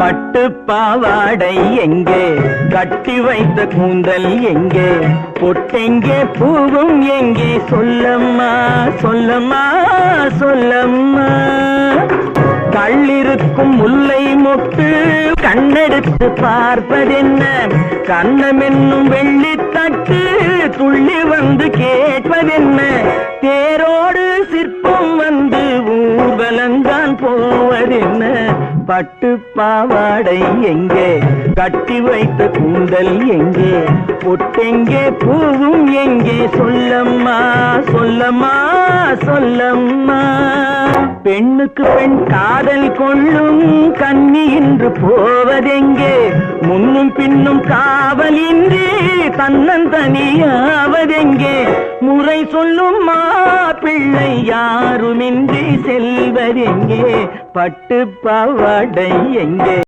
பட்டு பாவாடை எங்கே, கட்டி வைத்த கூந்தல் எங்கே, பொட்டெங்கே பூவும் எங்கே, சொல்லம்மா சொல்லம்மா சொல்லம்மா. கள்ளிருக்கும் முல்லை மொட்டு கண்ணெடுத்து பார்ப்பதென்ன, கண்ணமென்னும் வெள்ளித்தட்டு துள்ளி வந்து கேட்பதென்ன, தேரோடு சிற்பம் வந்து ஊர்வலந்தான் போவதென்ன. பட்டு பாவாடை எங்கே, கட்டி வைத்த கூந்தல் எங்கே, பொட்டெங்கே பூவும் எங்கே, சொல்லம்மா சொல்லம்மா சொல்லம்மா. பெண்ணுக்கு பெண் காதல் கொள்ளும் கன்னி இன்று போவதெங்கே, முன்னும் பின்னும் காவலின்றி தன்னந்தனியாவதெங்கே, முறை சொல்லும் மாப்பிள்ளை யாருமின்றி செல்வதெங்கே. பட்டு பாவாடை எங்கே.